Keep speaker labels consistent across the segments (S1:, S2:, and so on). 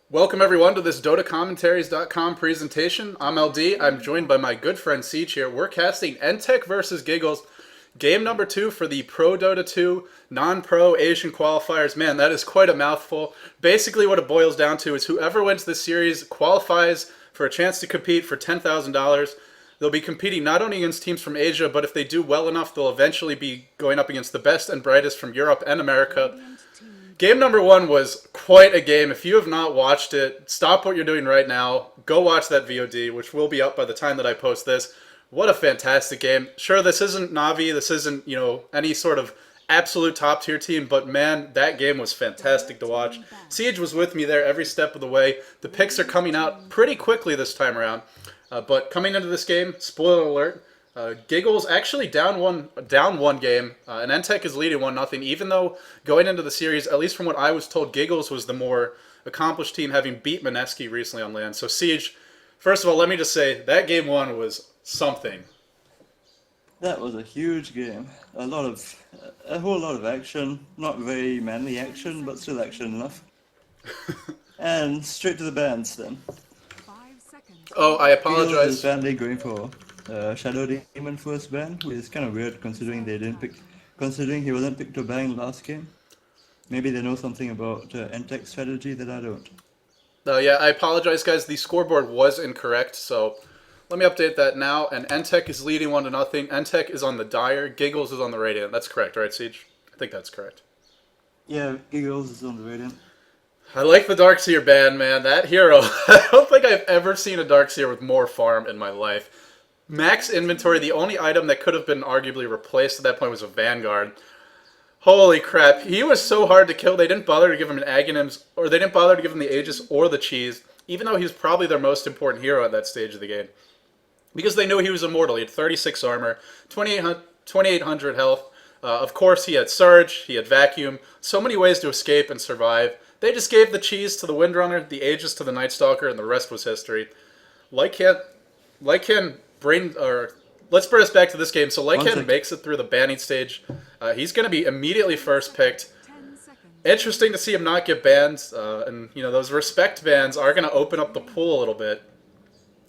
S1: Welcome everyone to this DotaCommentaries.com presentation. I'm LD. I'm joined by my good friend Siege here. We're casting nTech versus Giggles. Game number 2 for the ProDota2 non-pro Asian qualifiers. Man, that is quite a mouthful. Basically what it boils down to is whoever wins this series qualifies for a chance to compete for $10,000. They'll be competing not only against teams from Asia, but if they do well enough, they'll eventually be going up against the best and brightest from Europe and America. Game number 1 was quite a game. If you have not watched it, stop what you're doing right now. Go watch that VOD, which will be up by the time that I post this. What a fantastic game. Sure, this isn't Navi. This isn't, any sort of absolute top tier team, but man, that game was fantastic to watch. Siege was with me there every step of the way. The picks are coming out pretty quickly this time around. But coming into this game, spoiler alert, Giggles actually down one game, and nTech is leading 1-0, even though going into the series, at least from what I was told, Giggles was the more accomplished team, having beat Mineski recently on land. So Siege, first of all, let me just say, that game 1 was something.
S2: That was a huge game. A whole lot of action. Not very manly action, but still action enough. And straight to the bans then.
S1: Oh, I
S2: Giggles
S1: apologize.
S2: is badly going for Shadow Demon first ban, which is kind of weird considering he wasn't picked to ban last game. Maybe they know something about nTech strategy that I don't.
S1: Oh, yeah, I apologize, guys. The scoreboard was incorrect, so let me update that now. And nTech is leading 1-0. nTech is on the Dire. Giggles is on the Radiant. That's correct, right, Siege? I think that's correct.
S2: Yeah, Giggles is on the Radiant.
S1: I like the Darkseer ban, man. That hero. I don't think I've ever seen a Darkseer with more farm in my life. Max inventory, the only item that could have been arguably replaced at that point was a Vanguard. Holy crap. He was so hard to kill, they didn't bother to give him an Aghanims, or they didn't bother to give him the Aegis or the Cheese, even though he was probably their most important hero at that stage of the game. Because they knew he was immortal. He had 36 armor, 2,800 health. Of course, he had Surge, he had Vacuum, so many ways to escape and survive. They just gave the Cheese to the Windrunner, the Aegis to the Night Stalker, and the rest was history. Lycan let's bring us back to this game. So Lycan makes it through the banning stage. He's going to be immediately first picked. Interesting to see him not get banned, and those respect bans are going to open up the pool a little bit.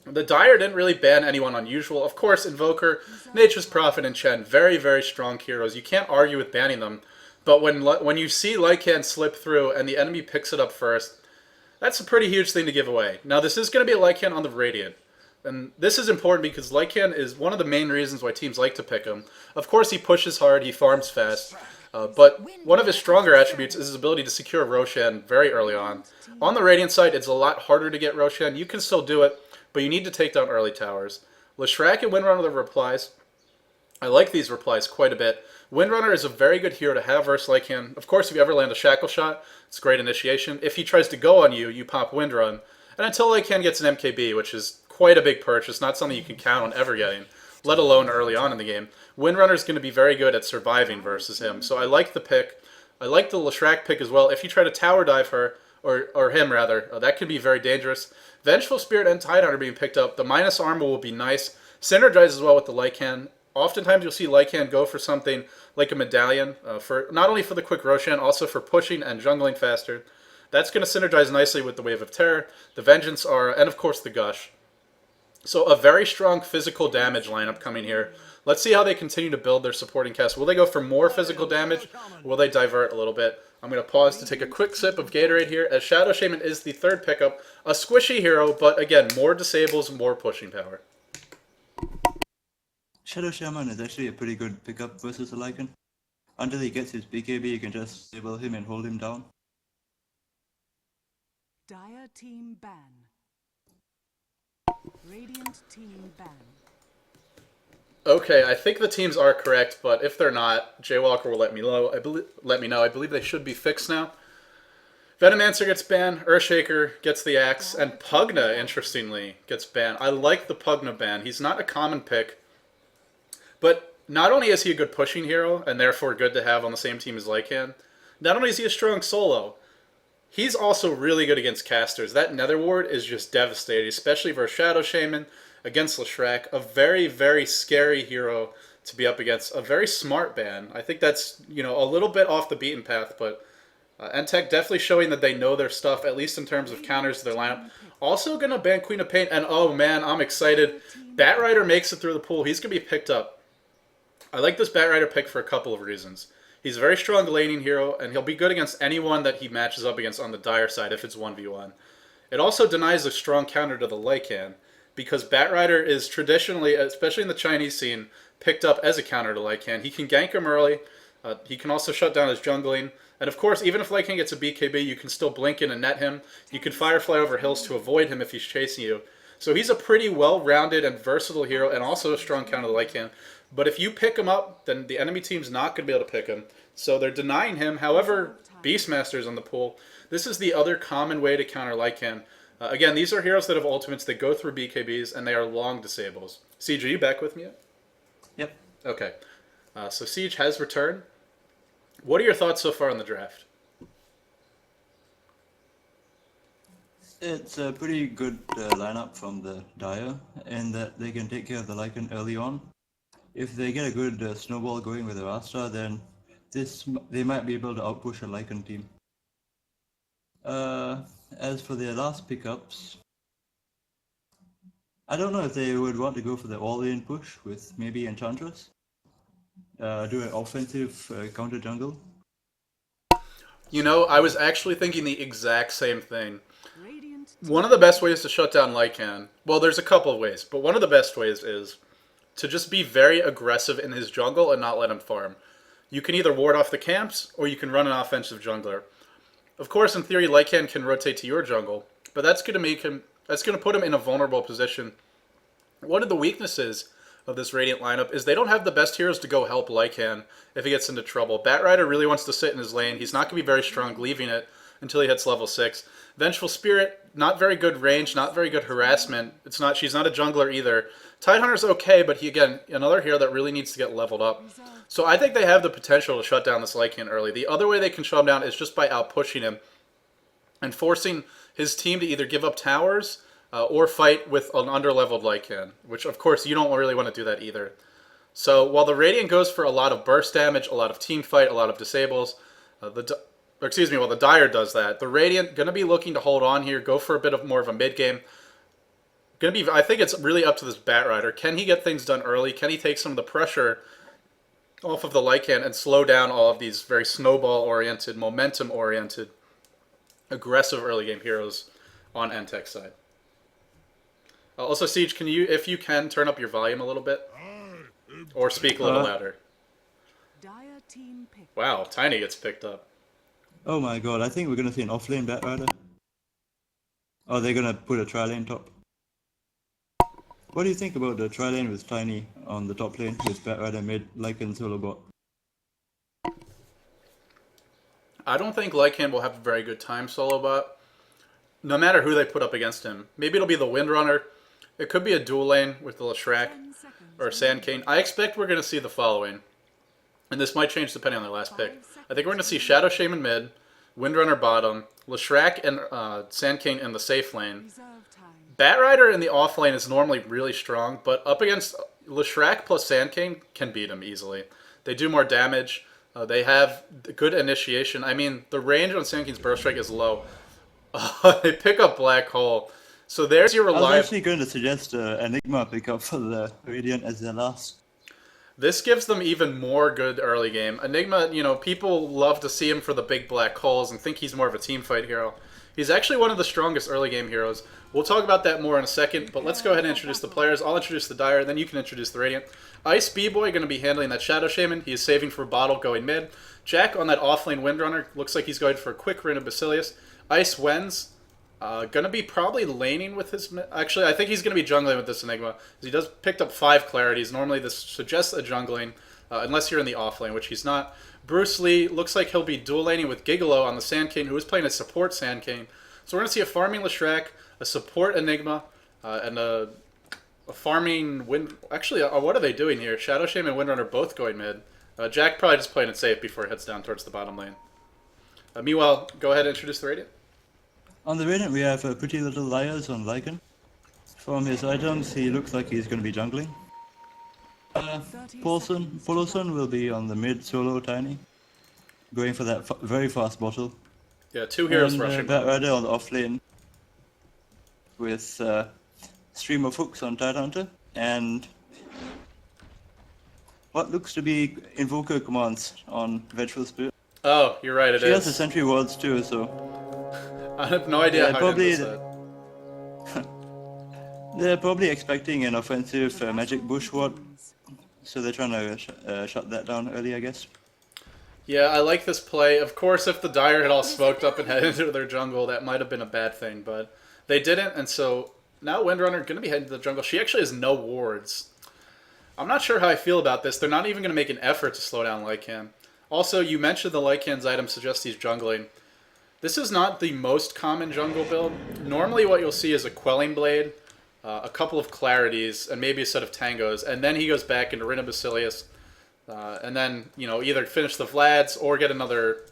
S1: The Dire didn't really ban anyone unusual. Of course, Invoker, Nature's Prophet, and Chen, very, very strong heroes. You can't argue with banning them. But when you see Lycan slip through and the enemy picks it up first, that's a pretty huge thing to give away. Now, this is going to be a Lycan on the Radiant. And this is important because Lycan is one of the main reasons why teams like to pick him. Of course, he pushes hard, he farms fast. But one of his stronger attributes is his ability to secure Roshan very early on. On the Radiant side, it's a lot harder to get Roshan. You can still do it, but you need to take down early towers. Leshrac and Windrunner the replies. I like these replies quite a bit. Windrunner is a very good hero to have versus Lycan. Of course, if you ever land a Shackle Shot, it's a great initiation. If he tries to go on you, you pop Windrun. And until Lycan gets an MKB, which is quite a big purchase, not something you can count on ever getting, let alone early on in the game, Windrunner is going to be very good at surviving versus him. So I like the pick. I like the Leshrac pick as well. If you try to tower dive her, or him rather, that could be very dangerous. Vengeful Spirit and Tidehunter being picked up. The minus armor will be nice. Synergize as well with the Lycan. Oftentimes you'll see Lycan go for something like a medallion, for not only for the quick Roshan, also for pushing and jungling faster. That's going to synergize nicely with the Wave of Terror, the Vengeance Aura, and of course the Gush. So a very strong physical damage lineup coming here. Let's see how they continue to build their supporting cast. Will they go for more physical damage, or will they divert a little bit? I'm going to pause to take a quick sip of Gatorade here, as Shadow Shaman is the third pickup. A squishy hero, but again, more disables, more pushing power.
S2: Shadow Shaman is actually a pretty good pickup versus a Lycan. Until he gets his BKB, you can just disable him and hold him down.
S3: Dire team ban. Radiant team ban.
S1: Okay, I think the teams are correct, but if they're not, Jaywalker will let me know. I believe they should be fixed now. Venomancer gets banned, Earthshaker gets the axe, and Pugna, interestingly, gets banned. I like the Pugna ban. He's not a common pick, but not only is he a good pushing hero, and therefore good to have on the same team as Lycan, not only is he a strong solo, he's also really good against casters. That Nether Ward is just devastating, especially versus Shadow Shaman, against Leshrac. A very, very scary hero to be up against. A very smart ban. I think that's, a little bit off the beaten path, but nTech definitely showing that they know their stuff, at least in terms of counters to their lineup. Also going to ban Queen of Pain, and oh man, I'm excited. Batrider makes it through the pool. He's going to be picked up. I like this Batrider pick for a couple of reasons. He's a very strong laning hero, and he'll be good against anyone that he matches up against on the Dire side if it's 1v1. It also denies a strong counter to the Lycan, because Batrider is traditionally, especially in the Chinese scene, picked up as a counter to Lycan. He can gank him early. He can also shut down his jungling. And of course, even if Lycan gets a BKB, you can still blink in and net him. You can Firefly over hills to avoid him if he's chasing you. So he's a pretty well-rounded and versatile hero, and also a strong counter to Lycan. But if you pick him up, then the enemy team's not going to be able to pick him. So they're denying him. However, Beastmaster's on the pool. This is the other common way to counter Lycan. Again, these are heroes that have ultimates that go through BKBs, and they are long disables. Siege, are you back with me yet?
S2: Yep.
S1: Okay. So Siege has returned. What are your thoughts so far on the draft?
S2: It's a pretty good lineup from the Dire, in that they can take care of the Lycan early on. If they get a good snowball going with their allstar, then they might be able to outpush a Lycan team. As for their last pickups, I don't know if they would want to go for the all-in push with maybe Enchantress. Do an offensive counter jungle.
S1: You know, I was actually thinking the exact same thing. One of the best ways to shut down Lycan, well, there's a couple of ways, but one of the best ways is to just be very aggressive in his jungle and not let him farm. You can either ward off the camps, or you can run an offensive jungler. Of course, in theory, Lycan can rotate to your jungle, but that's going to put him in a vulnerable position. One of the weaknesses of this Radiant lineup is they don't have the best heroes to go help Lycan if he gets into trouble. Batrider really wants to sit in his lane. He's not going to be very strong leaving it until he hits level 6. Vengeful Spirit, not very good range, not very good harassment. She's not a jungler either. Tidehunter's okay, but again, another hero that really needs to get leveled up. So I think they have the potential to shut down this Lycan early. The other way they can shut him down is just by out-pushing him and forcing his team to either give up towers or fight with an underleveled Lycan, which of course you don't really want to do that either. So while the Radiant goes for a lot of burst damage, a lot of team fight, a lot of disables, while the Dire does that, the Radiant going to be looking to hold on here, go for a bit more of a mid game. I think it's really up to this Batrider. Can he get things done early? Can he take some of the pressure off of the Lycan and slow down all of these very snowball-oriented, momentum-oriented, aggressive early game heroes on nTech's side? Also, Siege, if you can, turn up your volume a little bit? Or speak a little louder. Wow, Tiny gets picked up.
S2: Oh my god, I think we're going to see an off-lane Batrider. Oh, they're going to put a tri-lane top. What do you think about the tri-lane with Tiny on the top lane with Batrider mid, Lycan solo bot?
S1: I don't think Lycan will have a very good time solo bot, no matter who they put up against him. Maybe it'll be the Windrunner. It could be a dual lane with the Leshrac or Sand Cane. I expect we're going to see the following, and this might change depending on their last pick. I think we're going to see Shadow Shaman mid, Windrunner bottom, Leshrac and Sand Cane in the safe lane. Batrider in the off lane is normally really strong, but up against Leshrac plus Sand Cane can beat him easily. They do more damage. They have good initiation. I mean, the range on Sand Cane's Burst Strike is low. They pick up Black Hole. So there's your reliable...
S2: I was actually going to suggest Enigma pickup for the Radiant as their last.
S1: This gives them even more good early game. Enigma, people love to see him for the big black holes and think he's more of a team fight hero. He's actually one of the strongest early game heroes. We'll talk about that more in a second, but let's go ahead and introduce the players. I'll introduce the Dire, then you can introduce the Radiant. Ice B-Boy going to be handling that Shadow Shaman. He is saving for Bottle going mid. Jack on that offlane Windrunner. Looks like he's going for a quick Rin of Basilius. Ice Wens going to be probably laning with his... Actually, I think he's going to be jungling with this Enigma. He does picked up 5 clarities. Normally this suggests a jungling, unless you're in the offlane, which he's not. Bruce Lee looks like he'll be dual laning with Giggles on the Sand King, who is playing a support Sand King. So we're going to see a farming Leshrac, a support Enigma, and a farming Wind... Actually, what are they doing here? Shadow Shaman and Windrunner both going mid. Jack probably just playing it safe before he heads down towards the bottom lane. Meanwhile, go ahead and introduce the Radiant.
S2: On the Radiant, we have Pretty Little Liars on Lycan. From his items, he looks like he's going to be jungling. Paulson will be on the mid solo Tiny, going for that very fast bottle.
S1: Yeah, 2 heroes
S2: And
S1: rushing.
S2: Batrider on the off lane with Stream of Hooks on Tidehunter and what looks to be Invoker commands on Vengeful Spirit.
S1: Oh, you're right, it
S2: She has the
S1: is.
S2: sentry wards too, so
S1: I have no idea
S2: Yeah,
S1: how
S2: probably
S1: he does that.
S2: they're probably expecting an offensive magic bush ward, so they're trying to shut that down early, I guess.
S1: Yeah, I like this play. Of course, if the Dire had all smoked up and headed into their jungle, that might have been a bad thing, but they didn't, and so now Windrunner going to be heading to the jungle. She actually has no wards. I'm not sure how I feel about this. They're not even going to make an effort to slow down Lycan. Also, you mentioned the Lycan's item suggests he's jungling. This is not the most common jungle build. Normally what you'll see is a Quelling Blade, a couple of Clarities, and maybe a set of Tangos, and then he goes back into Rina Basilius, and then, you know, either finish the Vlads or get another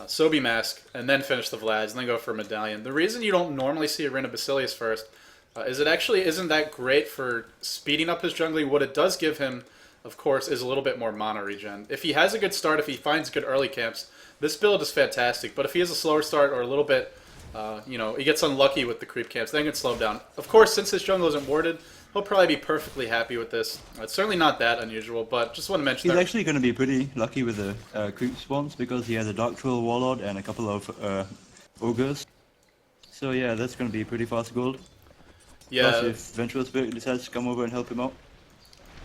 S1: Sobi Mask, and then finish the Vlads, and then go for a Medallion. The reason you don't normally see a Rina Basilius first is it actually isn't that great for speeding up his jungling. What it does give him, of course, is a little bit more mana regen. If he has a good start, if he finds good early camps, this build is fantastic. But if he has a slower start or a little bit, you know, he gets unlucky with the creep camps, then it can slow him down. Of course, since his jungle isn't warded, he'll probably be perfectly happy with this. It's certainly not that unusual, but just want to mention
S2: He's
S1: that.
S2: actually going to be pretty lucky with the creep spawns because he has a Dark Troll Warlord and a couple of Ogres. So yeah, that's going to be pretty fast gold.
S1: Yeah,
S2: Plus if Vengeful Spirit decides to come over and help him out.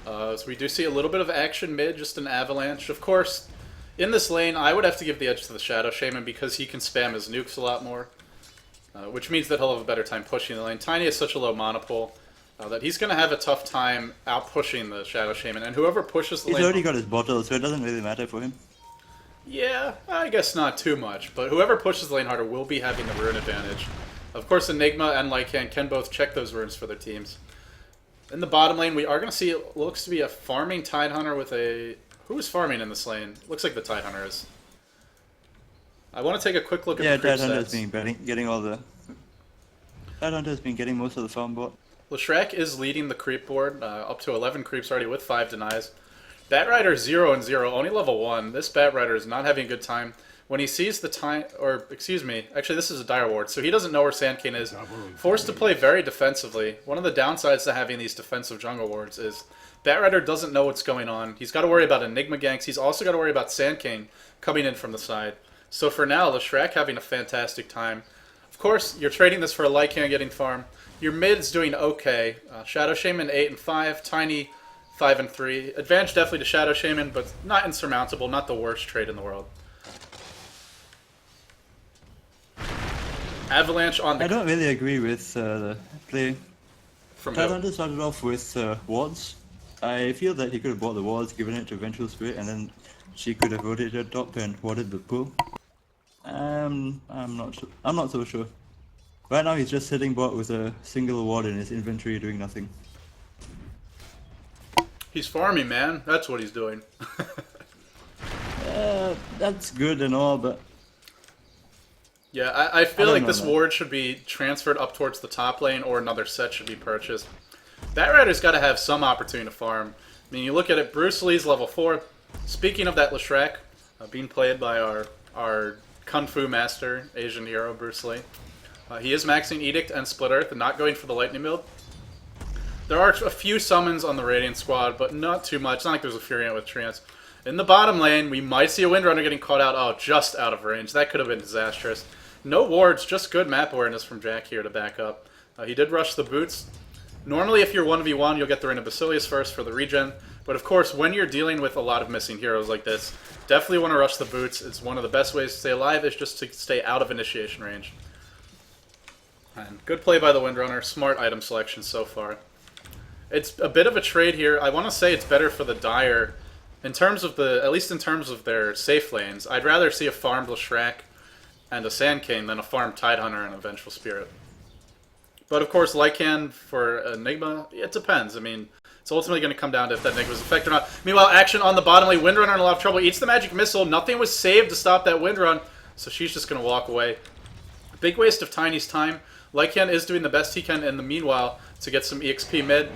S1: so we do see a little bit of action mid, just an Avalanche. Of course, in this lane, I would have to give the edge to the Shadow Shaman because he can spam his nukes a lot more, which means that he'll have a better time pushing the lane. Tiny has such a low mana pool that he's going to have a tough time out-pushing the Shadow Shaman, and whoever pushes the
S2: He's
S1: lane...
S2: already got his bottle, so it doesn't really matter for him.
S1: Yeah, I guess not too much, but whoever pushes the lane harder will be having the rune advantage. Of course, Enigma and Lycan can both check those runes for their teams. In the bottom lane, we are going to see, it looks to be a farming Tidehunter with a... Who is farming in this lane? Looks like the Tidehunter is. I want to take a quick look at
S2: Yeah,
S1: the creep
S2: Tidehunter's
S1: stats.
S2: been getting all the... Tidehunter's been getting most of the farm bot.
S1: Leshrac is leading the creep board, up to 11 creeps already with 5 denies. Batrider 0 and 0, only level 1. This Batrider is not having a good time. When he sees the time, or excuse me, actually this is a Dire Ward, so he doesn't know where Sandcane is. Forced to play very defensively. One of the downsides to having these defensive jungle wards is Batrider doesn't know what's going on. He's got to worry about Enigma ganks. He's also got to worry about Sandcane coming in from the side. So for now, Leshrac having a fantastic time. Of course, you're trading this for a Lycan getting farm. Your mid's doing okay. Shadow Shaman 8 and 5, Tiny 5 and 3. Advantage definitely to Shadow Shaman, but not insurmountable, not the worst trade in the world. Avalanche on the...
S2: I don't really agree with the play.
S1: From who?
S2: Tidehunter started off with wards. I feel that he could have bought the wards, given it to Vengeful Spirit, and then she could have rotated top and warded the pool. I'm not so sure. Right now he's just sitting bot with a single ward in his inventory doing nothing.
S1: He's farming, man. That's what he's doing.
S2: That's good and all, but
S1: Yeah, I feel
S2: don't
S1: like
S2: know,
S1: this
S2: man.
S1: ward should be transferred up towards the top lane, or another set should be purchased. Batrider's got to have some opportunity to farm. I mean, you look at it, Bruce Lee's level 4. Speaking of that Leshrac, being played by our Kung Fu master, Asian hero, Bruce Lee. He is maxing Edict and Split Earth and not going for the Lightning build. There are a few summons on the Radiant squad, but not too much. It's not like there's a Furiant with Trance. In the bottom lane, we might see a Windrunner getting caught out. Oh, just out of range. That could have been disastrous. No wards, just good map awareness from Jack here to back up. He did rush the boots. Normally, if you're 1v1, you'll get the Rina Basilius first for the regen. But of course, when you're dealing with a lot of missing heroes like this, definitely want to rush the boots. It's one of the best ways to stay alive, is just to stay out of initiation range. And good play by the Windrunner. Smart item selection so far. It's a bit of a trade here. I want to say it's better for the Dire in terms of the, at least in terms of their safe lanes. I'd rather see a farmed Leshrac and a Sandcane than a farmed Tidehunter and a Vengeful Spirit. But of course, Lycan for Enigma, it depends. I mean, it's ultimately going to come down to if that Enigma's effect or not. Meanwhile, action on the bottom lane. Windrunner in a lot of trouble. Eats the magic missile. Nothing was saved to stop that Windrun, so she's just going to walk away. Big waste of Tiny's time. Lycan is doing the best he can in the meanwhile to get some EXP mid.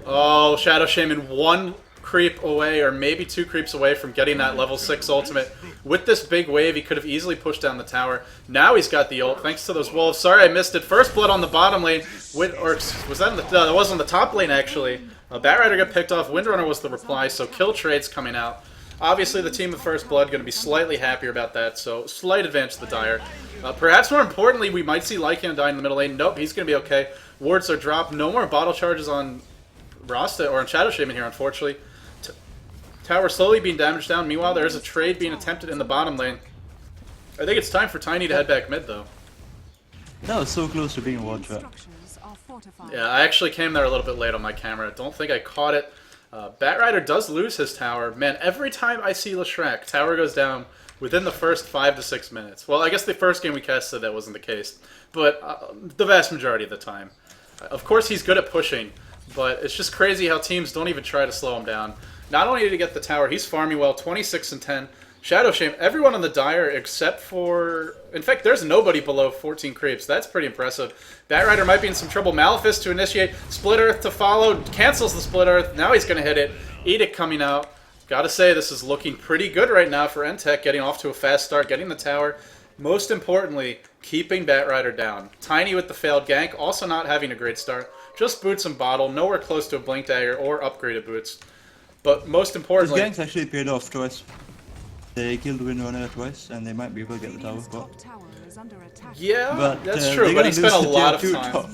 S1: Oh, Shadow Shaman, one creep away, or maybe 2 creeps away from getting that level 6 ultimate. With this big wave, he could have easily pushed down the tower. Now he's got the ult, thanks to those wolves. Sorry I missed it. First blood on the bottom lane. Or was that in the... No, that was on the top lane, actually. Batrider got picked off. Windrunner was the reply, so kill trades coming out. Obviously, the team with first blood going to be slightly happier about that, so slight advantage to the Dire. Perhaps more importantly, we might see Lycan die in the middle lane. Nope, he's going to be okay. Wards are dropped. No more bottle charges on Rasta or on Shadow Shaman here, unfortunately. Tower slowly being damaged down. Meanwhile, there is a trade being attempted in the bottom lane. I think it's time for Tiny to head back mid, though.
S2: That was so close to being a one shot.
S3: Structures are fortified.
S1: Yeah, I actually came there a little bit late on my camera. Don't think I caught it. Batrider does lose his tower. Man, every time I see Leshrac, tower goes down within the first 5 to 6 minutes. Well, I guess the first game we cast said that wasn't the case, but the vast majority of the time. Of course, he's good at pushing, but it's just crazy how teams don't even try to slow him down. Not only did he get the tower, he's farming well, 26 and 10. Shadow Shame, everyone on the Dire except for... In fact, there's nobody below 14 creeps. That's pretty impressive. Batrider might be in some trouble. Malefice to initiate. Split Earth to follow. Cancels the Split Earth. Now he's going to hit it. Edict coming out. Gotta say, this is looking pretty good right now for nTech, getting off to a fast start, getting the tower. Most importantly, keeping Batrider down. Tiny with the failed gank, also not having a great start. Just boots and bottle, nowhere close to a Blink Dagger or upgraded boots. But most importantly...
S2: His ganks actually paid off twice. They killed Windrunner twice, and they might be able to get the tower spot.
S1: Yeah,
S2: But,
S1: that's
S2: they're
S1: true, but
S2: gonna
S1: he spent a
S2: lose the
S1: lot of
S2: tier 2
S1: time.
S2: top.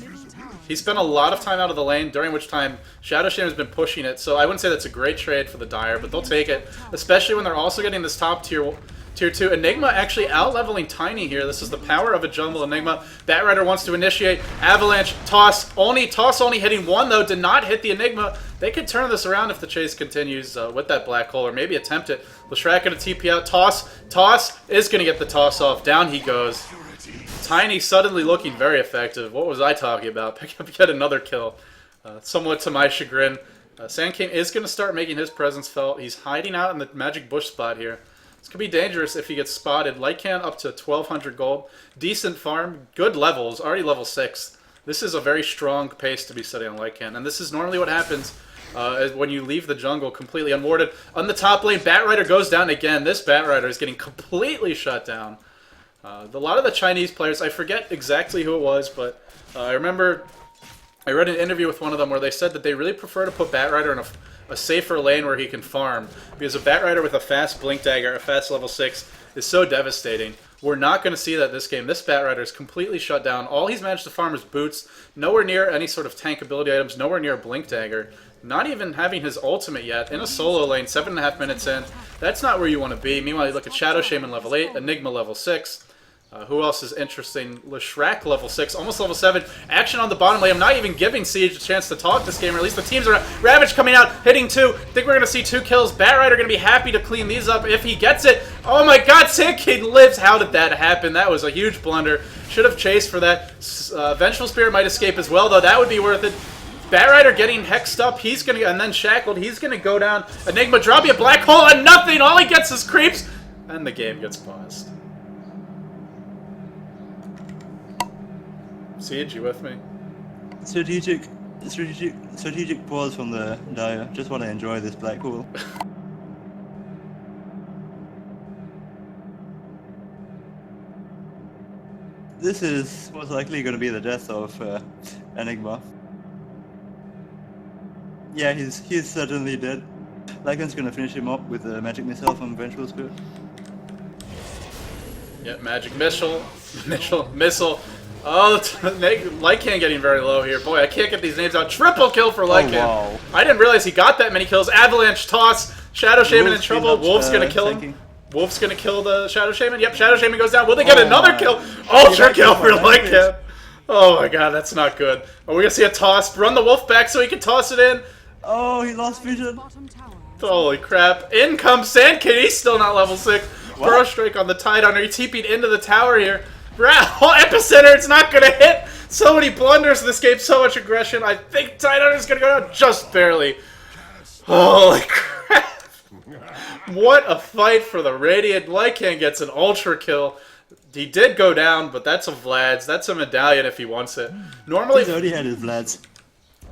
S1: He spent a lot of time out of the lane, during which time Shadow Shame has been pushing it, so I wouldn't say that's a great trade for the Dire, but they'll take it, especially when they're also getting this top tier 2. Enigma actually out-leveling Tiny here. This is the power of a jungle Enigma. Batrider wants to initiate. Avalanche, toss only hitting 1, though, did not hit the Enigma. They could turn this around if the chase continues with that black hole, or maybe attempt it. Leshrac gonna TP out. Toss is gonna get the toss off. Down he goes. Tiny suddenly looking very effective. What was I talking about? Pick up yet another kill. Somewhat to my chagrin. Sand King is gonna start making his presence felt. He's hiding out in the magic bush spot here. This could be dangerous if he gets spotted. Lycan up to 1,200 gold. Decent farm. Good levels. Already level 6. This is a very strong pace to be setting on Lycan. And this is normally what happens when you leave the jungle completely unwarded. On the top lane, Batrider goes down again. This Batrider is getting completely shut down. A lot of the Chinese players, I forget exactly who it was, but I remember I read an interview with one of them where they said that they really prefer to put Batrider in a safer lane where he can farm, because a Batrider with a fast Blink Dagger, a fast level 6, is so devastating. We're not going to see that this game. This Batrider is completely shut down. All he's managed to farm is boots, nowhere near any sort of tank ability items, nowhere near a Blink Dagger, not even having his ultimate yet, in a solo lane, 7.5 minutes in. That's not where you want to be. Meanwhile, you look at Shadow Shaman level 8, Enigma level 6. Who else is interesting? Leshrac level 6, almost level 7. Action on the bottom lane. I'm not even giving Siege a chance to talk this game, or at least the teams are... Ravage coming out, hitting 2. I think we're going to see 2 kills. Batrider going to be happy to clean these up if he gets it. Oh my god, Sand King lives. How did that happen? That was a huge blunder. Should have chased for that. Vengeful Spirit might escape as well, though. That would be worth it. Batrider getting hexed up. He's going to... And then Shackled. He's going to go down. Enigma dropping a black hole and nothing. All he gets is creeps. And the game gets paused. Siege, you with me?
S2: Strategic pause from the Dire. Just want to enjoy this black hole. This is most likely going to be the death of Enigma. Yeah, he's certainly dead. Lycan's going to finish him up with the magic missile from Vengeful Spirit.
S1: Yeah, magic missile. Oh, Lycan getting very low here. Boy, I can't get these names out. Triple kill for Lycan.
S2: Oh, wow.
S1: I didn't realize he got that many kills. Avalanche, toss, Shadow Shaman in trouble. Wolf's gonna kill him. Wolf's gonna kill the Shadow Shaman. Yep, Shadow Shaman goes down. Will they get another kill? Ultra kill for Lycan. Oh my god, that's not good. Are we gonna see a toss? Run the Wolf back so he can toss it in.
S2: Oh, he lost vision.
S1: Holy crap. In comes Sand King. He's still not level 6. Burrow Strike on the Tidehunter. He TP'd into the tower here. Oh, Epicenter, it's not going to hit. So many blunders in this game, so much aggression. I think Tidehunter's going to go down just barely. Holy crap. What a fight for the Radiant. Lycan gets an ultra kill. He did go down, but that's a Vlad's. That's a medallion if he wants it. Normally,
S2: He's already had his Vlads.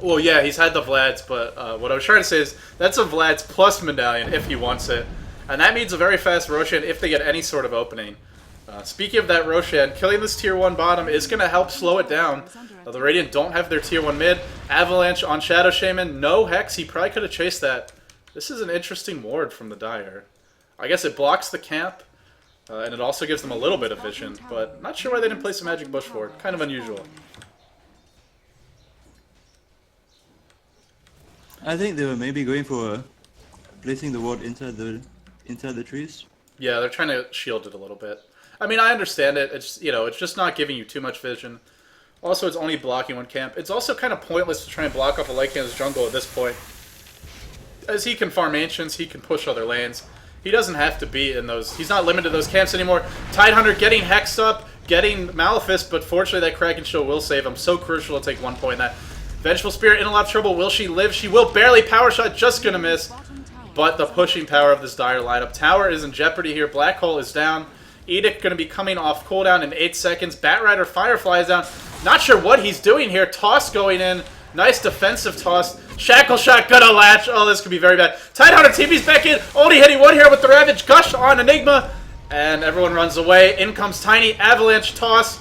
S1: Well, yeah, he's had the Vlad's, but what I was trying to say is that's a Vlad's plus medallion if he wants it. And that means a very fast Roshan if they get any sort of opening. Speaking of that Roshan, killing this tier 1 bottom is going to help slow it down. The Radiant don't have their tier 1 mid. Avalanche on Shadow Shaman. No Hex. He probably could have chased that. This is an interesting ward from the Dire. I guess it blocks the camp, and it also gives them a little bit of vision. But not sure why they didn't place a Magic Bush for it. Kind of unusual.
S2: I think they were maybe going for placing the ward inside the trees.
S1: Yeah, they're trying to shield it a little bit. I mean, I understand it. It's, you know, it's just not giving you too much vision. Also, it's only blocking one camp. It's also kind of pointless to try and block off a Lycan's jungle at this point. As he can farm Ancients, he can push other lanes. He doesn't have to be in those. He's not limited to those camps anymore. Tidehunter getting hexed up, getting Maleficent, but fortunately that Kraken Shield will save him. So crucial to take 1 point in that. Vengeful Spirit in a lot of trouble. Will she live? She will barely. Power Shot just going to miss. But the pushing power of this Dire lineup. Tower is in jeopardy here. Black Hole is down. Edict going to be coming off cooldown in 8 seconds. Batrider Firefly is down. Not sure what he's doing here. Toss going in. Nice defensive toss. Shackle Shot gonna latch. Oh, this could be very bad. Tidehunter TV's back in. Only hitting one here with the Ravage. Gush on Enigma. And everyone runs away. In comes Tiny. Avalanche toss.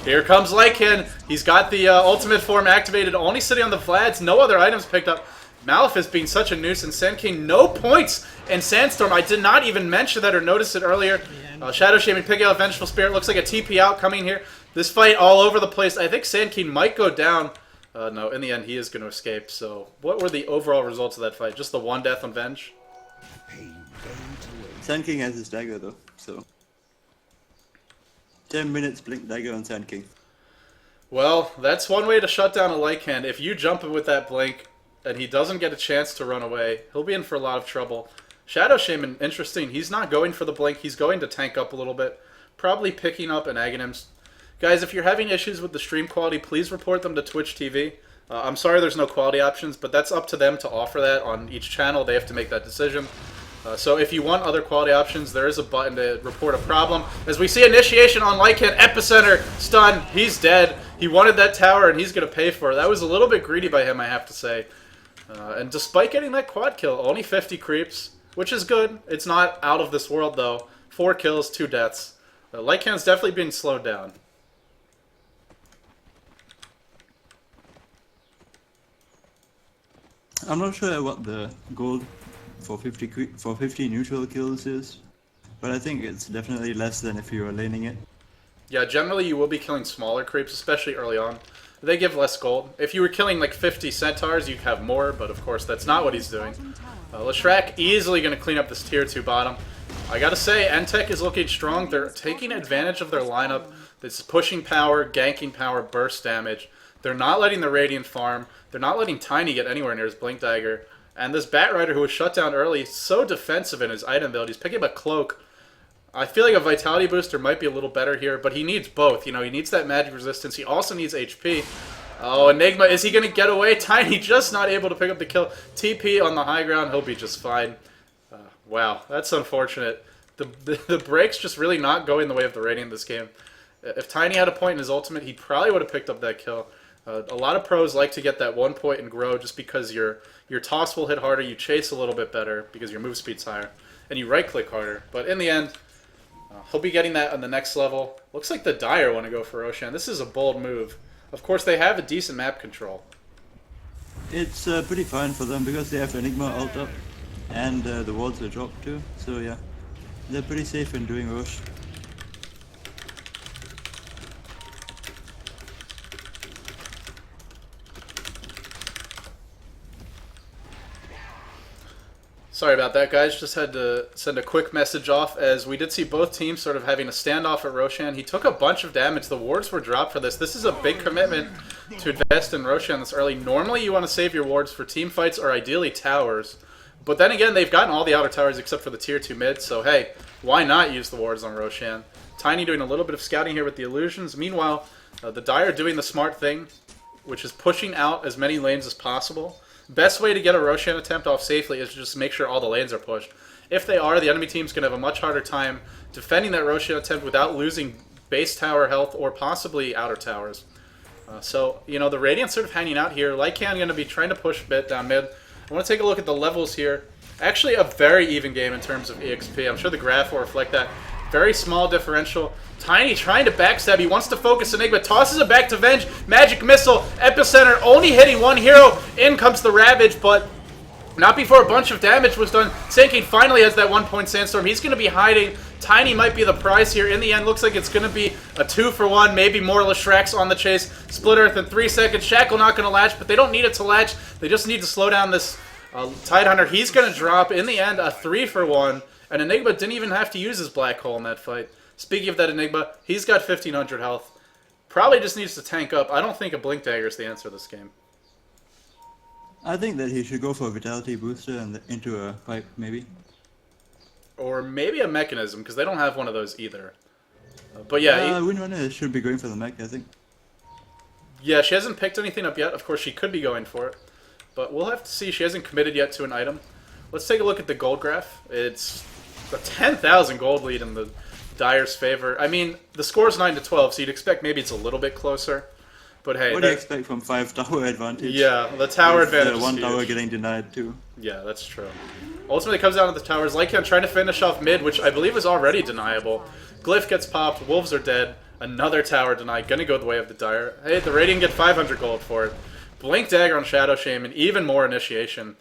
S1: Here comes Lycan. He's got the ultimate form activated. Only sitting on the Vlads. No other items picked up. Maleficent being such a nuisance. Sand King, no points in Sandstorm. I did not even mention that or notice it earlier. Shadow Shaman picking out Vengeful Spirit. Looks like a TP out coming here. This fight all over the place. I think Sand King might go down. No, in the end, he is going to escape. So, what were the overall results of that fight? Just the 1 death on Venge?
S2: Sand King has his dagger though, so 10 minutes blink dagger on Sand King.
S1: Well, that's one way to shut down a Lycan. If you jump him with that blink and he doesn't get a chance to run away, he'll be in for a lot of trouble. Shadow Shaman, interesting. He's not going for the blink. He's going to tank up a little bit. Probably picking up an Aghanims. Guys, if you're having issues with the stream quality, please report them to Twitch TV. I'm sorry there's no quality options, but that's up to them to offer that on each channel. They have to make that decision. So if you want other quality options, there is a button to report a problem. As we see initiation on Lycan, Epicenter, stun, he's dead. He wanted that tower and he's going to pay for it. That was a little bit greedy by him, I have to say. And despite getting that quad kill, only 50 creeps, which is good. It's not out of this world though. 4 kills, 2 deaths. Lycan's definitely being slowed down.
S2: I'm not sure what the goal for 50 neutral kills is, but I think it's definitely less than if you were laning it.
S1: Yeah, generally you will be killing smaller creeps, especially early on. They give less gold. If you were killing like 50 centaurs, you'd have more, but of course that's not what he's doing. Leshrac easily going to clean up this tier 2 bottom. I gotta say, nTech is looking strong. They're taking advantage of their lineup. It's pushing power, ganking power, burst damage. They're not letting the Radiant farm. They're not letting Tiny get anywhere near his Blink Dagger. And this Batrider, who was shut down early, so defensive in his item build. He's picking up a Cloak. I feel like a Vitality Booster might be a little better here, but he needs both. You know, he needs that magic resistance. He also needs HP. Oh, Enigma, is he going to get away? Tiny just not able to pick up the kill. TP on the high ground, he'll be just fine. Wow, that's unfortunate. The break's just really not going the way of the Radiant this game. If Tiny had a point in his ultimate, he probably would have picked up that kill. A lot of pros like to get that 1 point and grow just because your toss will hit harder, you chase a little bit better because your move speed's higher, and you right-click harder. But in the end, he'll be getting that on the next level. Looks like the Dire want to go for Roshan. This is a bold move. Of course, they have a decent map control.
S2: It's pretty fine for them because they have Enigma ult up, and the walls are dropped too, so yeah. They're pretty safe in doing Rosh.
S1: Sorry about that, guys. Just had to send a quick message off as we did see both teams sort of having a standoff at Roshan. He took a bunch of damage. The wards were dropped for this. This is a big commitment to invest in Roshan this early. Normally, you want to save your wards for team fights or ideally towers. But then again, they've gotten all the outer towers except for the tier 2 mid. So hey, why not use the wards on Roshan? Tiny doing a little bit of scouting here with the illusions. Meanwhile, the Dire doing the smart thing, which is pushing out as many lanes as possible. Best way to get a Roshan attempt off safely is to just make sure all the lanes are pushed. If they are, the enemy team's going to have a much harder time defending that Roshan attempt without losing base tower health or possibly outer towers. So, you know, the Radiant's sort of hanging out here. Lycan going to be trying to push a bit down mid. I want to take a look at the levels here. Actually, a very even game in terms of EXP. I'm sure the graph will reflect that. Very small differential. Tiny trying to backstab. He wants to focus Enigma. Tosses it back to Venge. Magic Missile. Epicenter only hitting one hero. In comes the Ravage, but not before a bunch of damage was done. Sinking finally has that 1-point Sandstorm. He's going to be hiding. Tiny might be the prize here. In the end, looks like it's going to be a 2-for-1. Maybe more Leshracs on the chase. Split Earth in 3 seconds. Shackle not going to latch, but they don't need it to latch. They just need to slow down this Tidehunter. He's going to drop, in the end, a 3-for-1. And Enigma didn't even have to use his Black Hole in that fight. Speaking of that Enigma, he's got 1,500 health. Probably just needs to tank up. I don't think a Blink Dagger is the answer to this game.
S2: I think that he should go for a Vitality Booster and into a pipe, maybe.
S1: Or maybe a Mechanism, because they don't have one of those either. But yeah...
S2: Windrunner should be going for the mech, I think.
S1: Yeah, she hasn't picked anything up yet. Of course, she could be going for it. But we'll have to see. She hasn't committed yet to an item. Let's take a look at the gold graph. It's a 10,000 gold lead in the Dire's favor. I mean, the score's 9-12, so you'd expect maybe it's a little bit closer. But hey,
S2: what do you expect from 5 tower advantage?
S1: Yeah, the tower advantage is
S2: 1
S1: huge.
S2: tower getting denied too.
S1: Yeah, that's true. Ultimately, it comes down to the towers. Lycan trying to finish off mid, which I believe is already deniable. Glyph gets popped. Wolves are dead. Another tower denied. Gonna go the way of the Dire. Hey, the Radiant get 500 gold for it. Blink Dagger on Shadow Shaman. Even more initiation.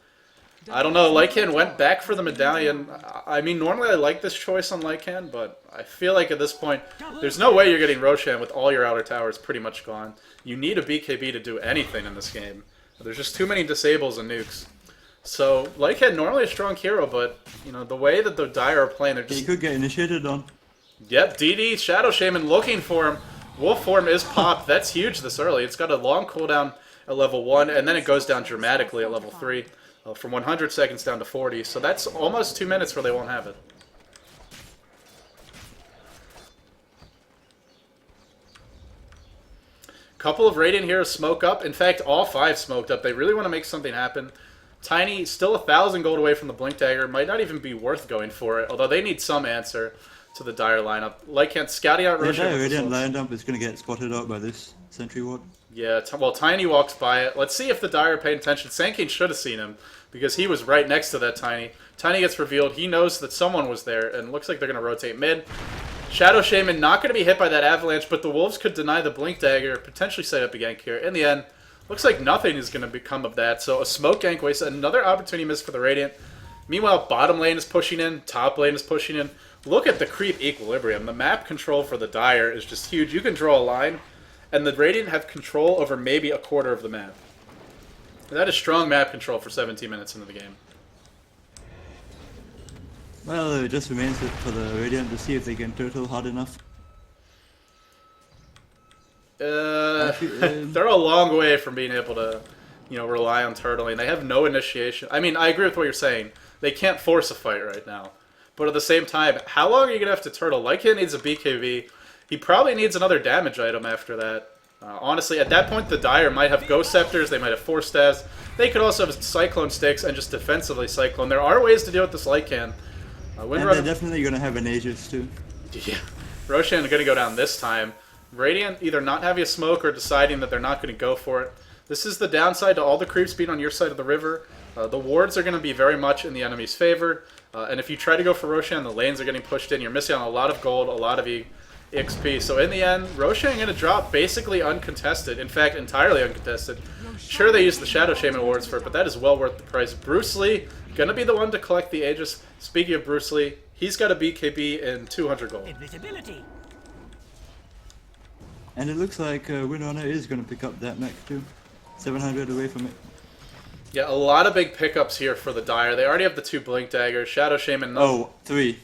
S1: I don't know. Lycan went back for the medallion. I mean, normally I like this choice on Lycan, but I feel like at this point, there's no way you're getting Roshan with all your outer towers pretty much gone. You need a BKB to do anything in this game. There's just too many disables and nukes. So, Lycan normally a strong hero, but, you know, the way that the Dire are playing, they're just...
S2: He could get initiated on.
S1: Yep, DD, Shadow Shaman looking for him. Wolf form is popped. That's huge this early. It's got a long cooldown at level 1, and then it goes down dramatically at level 3. From 100 seconds down to 40, so that's almost 2 minutes where they won't have it. Couple of Radiant heroes smoke up. In fact, all 5 smoked up. They really want to make something happen. Tiny, still 1,000 gold away from the Blink Dagger. Might not even be worth going for it, although they need some answer to the Dire lineup. Lycan scouting out Roshan.
S2: The Radiant lineup is going to get spotted out by this Sentry Ward.
S1: Yeah, well, Tiny walks by it. Let's see if the Dire paid attention. Sanking should have seen him, because he was right next to that Tiny. Tiny gets revealed. He knows that someone was there, and looks like they're going to rotate mid. Shadow Shaman not going to be hit by that Avalanche, but the Wolves could deny the Blink Dagger, potentially set up a gank here. In the end, looks like nothing is going to become of that, so a smoke gank waste, another opportunity missed for the Radiant. Meanwhile, bottom lane is pushing in, top lane is pushing in. Look at the creep equilibrium. The map control for the Dire is just huge. You can draw a line, and the Radiant have control over maybe a quarter of the map. That is strong map control for 17 minutes into the game.
S2: Well, it just remains for the Radiant to see if they can turtle hard enough.
S1: They're a long way from being able to, you know, rely on turtling. They have no initiation. I mean, I agree with what you're saying. They can't force a fight right now. But at the same time, how long are you going to have to turtle? Lycan needs a BKB. He probably needs another damage item after that. Honestly, at that point, the Dire might have Ghost Scepters, they might have Force Staves. They could also have Cyclone Sticks and just defensively Cyclone. There are ways to deal with this Lycan.
S2: And they're definitely going to have an Aegis too.
S1: Yeah. Roshan is going to go down this time. Radiant either not having a smoke or deciding that they're not going to go for it. This is the downside to all the creeps being on your side of the river. The wards are going to be very much in the enemy's favor. And if you try to go for Roshan, the lanes are getting pushed in. You're missing on a lot of gold, a lot of XP. So in the end, Roshan going to drop basically uncontested. In fact, entirely uncontested. Sure, they use the Shadow Shaman wards for it, but that is well worth the price. Bruce Lee going to be the one to collect the Aegis. Speaking of Bruce Lee, he's got a BKB and 200 gold.
S4: Invisibility.
S2: And it looks like Windrunner is going to pick up that mech too. 700 away from it.
S1: Yeah, a lot of big pickups here for the Dire. They already have the 2 Blink Daggers. Shadow Shaman...
S2: Oh, 3.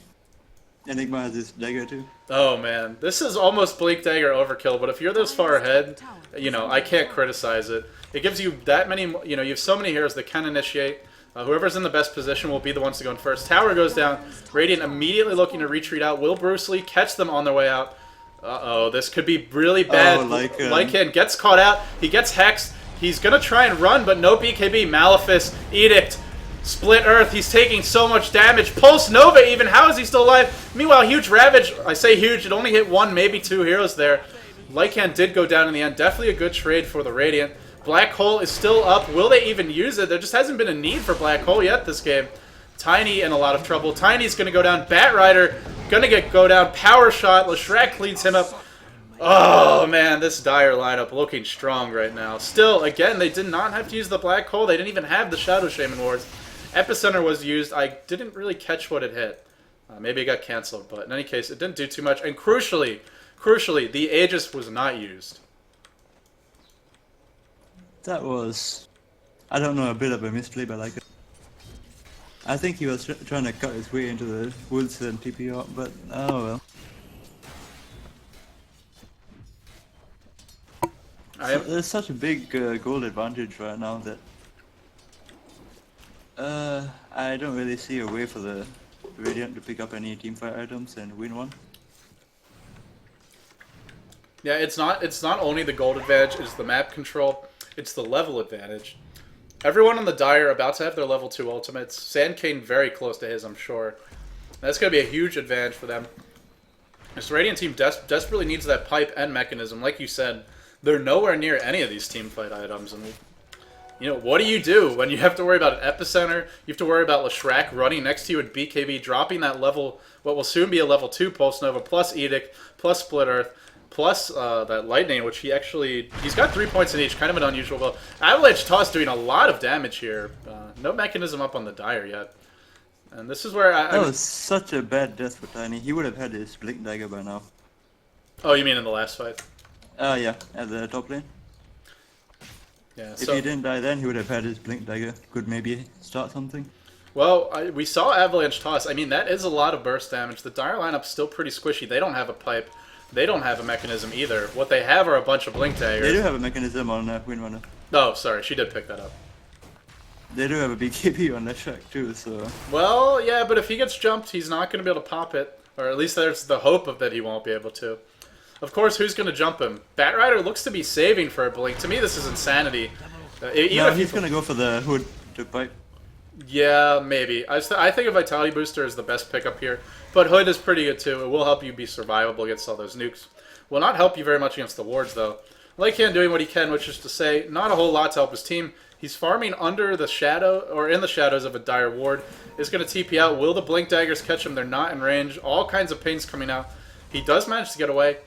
S2: Enigma has this dagger too.
S1: Oh man, this is almost Blink Dagger overkill, but if you're this far ahead, you know, I can't criticize it. It gives you that many, you know, you have so many heroes that can initiate. Whoever's in the best position will be the ones to go in first. Tower goes down. Radiant immediately looking to retreat out. Will Bruce Lee catch them on their way out? Uh-oh, this could be really bad.
S2: Oh,
S1: Lycan gets caught out. He gets hexed. He's going to try and run, but no BKB. Malefice, Edict, Split Earth. He's taking so much damage. Pulse Nova even. How is he still alive? Meanwhile, huge Ravage. I say huge. It only hit 1, maybe 2 heroes there. Lycan did go down in the end. Definitely a good trade for the Radiant. Black Hole is still up. Will they even use it? There just hasn't been a need for Black Hole yet this game. Tiny in a lot of trouble. Tiny's going to go down. Batrider going to go down. Power shot. Leshrac cleans him up. Oh, man, this Dire lineup looking strong right now. Still, again, they did not have to use the Black Hole. They didn't even have the Shadow Shaman Wards. Epicenter was used. I didn't really catch what it hit. Maybe it got canceled, but in any case, it didn't do too much. And crucially, the Aegis was not used.
S2: That was, I don't know, a bit of a misplay, but like, I think he was trying to cut his way into the woods and TP up, but oh well. There's such a big gold advantage right now that I don't really see a way for the Radiant to pick up any teamfight items and win one.
S1: Yeah, it's not only the gold advantage, it's the map control, it's the level advantage. Everyone on the Dire are about to have their level 2 ultimates. Sandcane very close to his, I'm sure. That's going to be a huge advantage for them. This Radiant team desperately needs that pipe and mechanism. Like you said, they're nowhere near any of these teamfight items. And you know, what do you do when you have to worry about an Epicenter? You have to worry about Leshrac running next to you at BKB, dropping that level, what will soon be a level 2 Pulse Nova, plus Edict, plus Split Earth, plus that Lightning, which he's got 3 points in each, kind of an unusual build. Avalanche Toss doing a lot of damage here. No mechanism up on the Dire yet. And this is where
S2: that was such a bad death for Tiny. He would have had his Blink Dagger by now.
S1: Oh, you mean in the last fight?
S2: Yeah, at the top lane.
S1: Yeah,
S2: if he didn't die then, he would have had his Blink Dagger. Could maybe start something.
S1: Well, we saw Avalanche Toss. I mean, that is a lot of burst damage. The Dire lineup's still pretty squishy. They don't have a pipe. They don't have a mechanism either. What they have are a bunch of Blink Daggers.
S2: They do have a mechanism on Windrunner.
S1: Oh, sorry. She did pick that up.
S2: They do have a BKB on that track too, so...
S1: Well, yeah, but if he gets jumped, he's not going to be able to pop it. Or at least there's the hope of that he won't be able to. Of course, who's going to jump him? Batrider looks to be saving for a Blink. To me, this is insanity.
S2: No, he's going to go for the Hood to pipe.
S1: Yeah, maybe. I think a Vitality Booster is the best pickup here. But Hood is pretty good too. It will help you be survivable against all those nukes. Will not help you very much against the wards, though. Lycan doing what he can, which is to say, not a whole lot to help his team. He's farming under the shadow, or in the shadows of a Dire ward. Is going to TP out. Will the Blink Daggers catch him? They're not in range. All kinds of pains coming out. He does manage to get away.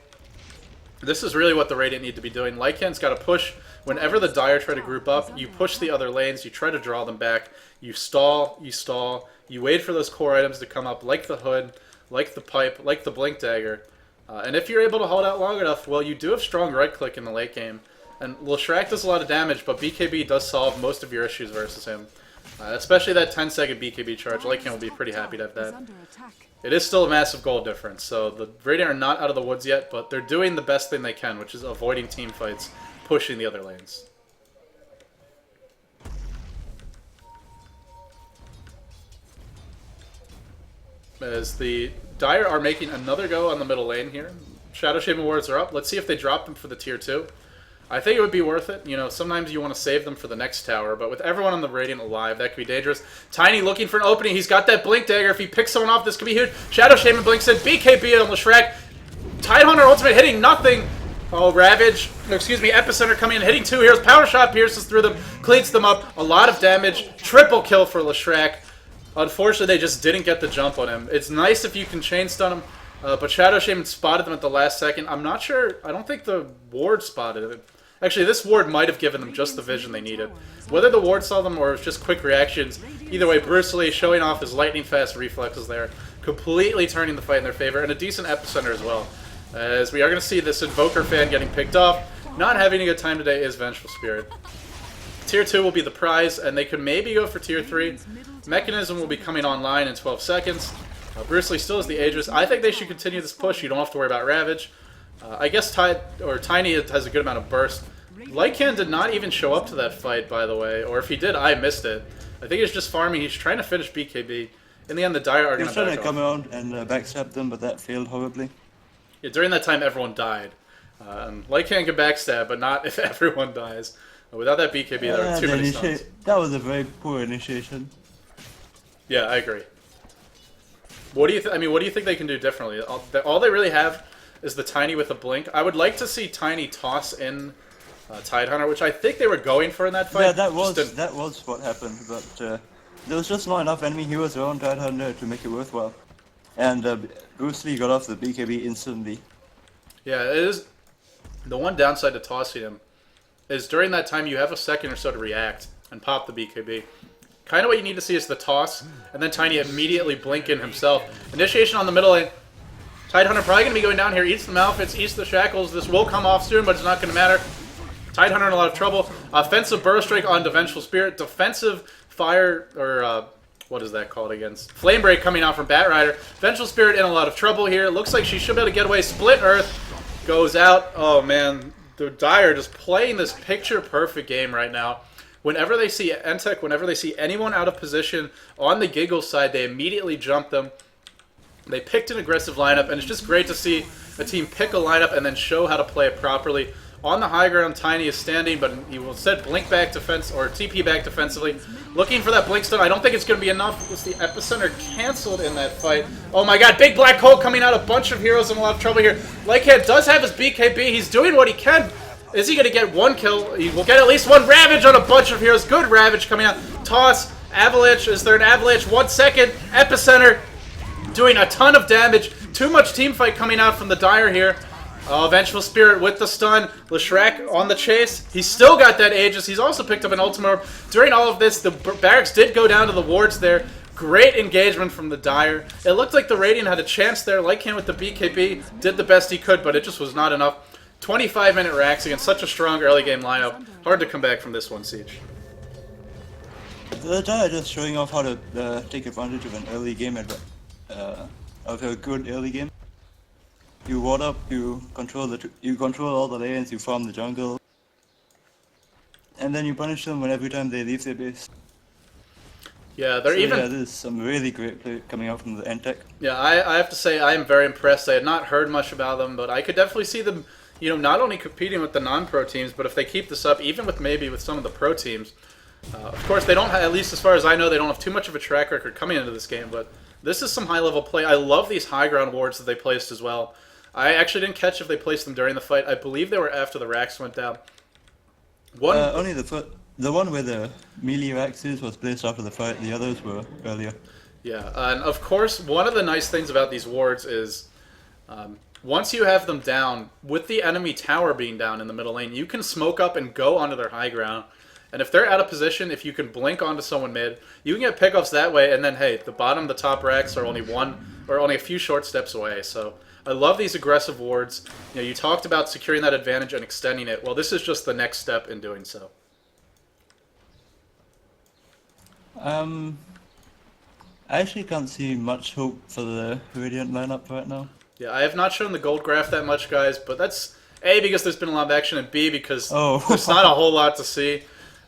S1: This is really what the Radiant need to be doing. Lycan's got to push. Whenever the Dire try to group up, you push the other lanes, you try to draw them back, you stall, you wait for those core items to come up, like the Hood, like the Pipe, like the Blink Dagger. And if you're able to hold out long enough, well, you do have strong right-click in the late game. And Leshrac does a lot of damage, but BKB does solve most of your issues versus him. Especially that 10-second BKB charge. Lycan will be pretty happy to have that. It is still a massive goal difference, so the Radiant are not out of the woods yet, but they're doing the best thing they can, which is avoiding team fights, pushing the other lanes. As the Dire are making another go on the middle lane here. Shadow Shaman Wards are up. Let's see if they drop them for the tier 2. I think it would be worth it. You know, sometimes you want to save them for the next tower, but with everyone on the Radiant alive, that could be dangerous. Tiny looking for an opening. He's got that Blink Dagger. If he picks someone off, this could be huge. Shadow Shaman blinks in. BKB on Leshrac. Tidehunter ultimate hitting nothing. Oh, Ravage. No, excuse me, Epicenter coming in, hitting 2 heroes. Power Shot pierces through them, cleans them up. A lot of damage. Triple kill for Leshrac. Unfortunately, they just didn't get the jump on him. It's nice if you can chain stun him, but Shadow Shaman spotted them at the last second. I'm not sure. I don't think the ward spotted it. Actually, this ward might have given them just the vision they needed. Whether the ward saw them or it was just quick reactions, either way, Bruce Lee showing off his lightning-fast reflexes there, completely turning the fight in their favor, and a decent Epicenter as well. As we are going to see this Invoker fan getting picked off. Not having a good time today is Vengeful Spirit. Tier 2 will be the prize, and they could maybe go for Tier 3. Mechanism will be coming online in 12 seconds. Bruce Lee still has the Aegis. I think they should continue this push. You don't have to worry about Ravage. I guess Tiny has a good amount of burst. Lycan did not even show up to that fight, by the way. Or if he did, I missed it. I think he's just farming. He's trying to finish BKB. In the end, the Dire are going to back off.
S2: He was trying to come around and backstab them, but that failed horribly.
S1: Yeah, during that time, everyone died. Lycan can backstab, but not if everyone dies. Without that BKB, there are too many stuns.
S2: That was a very poor initiation.
S1: Yeah, I agree. What do you I mean, what do you think they can do differently? All they really have is the Tiny with a blink. I would like to see Tiny toss in Tidehunter, which I think they were going for in that fight.
S2: Yeah, that was what happened, but there was just not enough enemy heroes around Tidehunter to make it worthwhile. And Bruce Lee got off the BKB instantly.
S1: Yeah, it is. The one downside to tossing him is during that time you have a second or so to react and pop the BKB. Kind of what you need to see is the toss, and then Tiny immediately blink in himself. Initiation on the middle lane. Tidehunter probably going to be going down here, eats the Malphits, eats the Shackles. This will come off soon, but it's not going to matter. Tidehunter in a lot of trouble. Offensive Burrow Strike on Vengeful Spirit. Defensive Fire, or what is that called against? Flame Break coming out from Batrider. Vengeful Spirit in a lot of trouble here. It looks like she should be able to get away. Split Earth goes out. Oh man, the Dire just playing this picture-perfect game right now. Whenever they see nTech, whenever they see anyone out of position on the Giggles side, they immediately jump them. They picked an aggressive lineup, and it's just great to see a team pick a lineup and then show how to play it properly. On the high ground, Tiny is standing, but he will instead blink back defense or TP back defensively. Looking for that blink stun. I don't think it's going to be enough. Was the epicenter canceled in that fight? Oh my god, big black hole coming out. A bunch of heroes in a lot of trouble here. Lycan does have his BKB. He's doing what he can. Is he going to get one kill? He will get at least one Ravage on a bunch of heroes. Good Ravage coming out. Toss. Avalanche. Is there an Avalanche? 1 second. Epicenter doing a ton of damage. Too much team fight coming out from the Dire here. Vengeful Spirit with the stun. Leshrac on the chase. He's still got that Aegis. He's also picked up an Ultimate Orb. During all of this, the barracks did go down to the wards there. Great engagement from the Dire. It looked like the Radiant had a chance there. Lycan with the BKB did the best he could, but it just was not enough. 25-minute racks against such a strong early game lineup. Hard to come back from this one, Siege.
S2: The Dire just showing off how to take advantage of an early game, of a good early game. You ward up, you control all the lanes, you farm the jungle, and then you punish them every time they leave their base.
S1: Yeah, yeah,
S2: there's some really great play coming out from the nTech.
S1: Yeah, I have to say I am very impressed. I had not heard much about them, but I could definitely see them, you know, not only competing with the non-pro teams, but if they keep this up, even with maybe with some of the pro teams. Of course, they don't have, at least as far as I know, they don't have too much of a track record coming into this game, but this is some high-level play. I love these high ground wards that they placed as well. I actually didn't catch if they placed them during the fight. I believe they were after the racks went down.
S2: Only the one where the melee racks was placed after the fight. The others were earlier.
S1: Yeah, and of course, one of the nice things about these wards is once you have them down, with the enemy tower being down in the middle lane, you can smoke up and go onto their high ground. And if they're out of position, if you can blink onto someone mid, you can get pickoffs that way. And then, hey, the top racks are only a few short steps away. So I love these aggressive wards. You know, you talked about securing that advantage and extending it. Well, this is just the next step in doing so.
S2: I actually can't see much hope for the Radiant lineup right now.
S1: Yeah, I have not shown the gold graph that much, guys, but that's A, because there's been a lot of action, and B, because there's not a whole lot to see.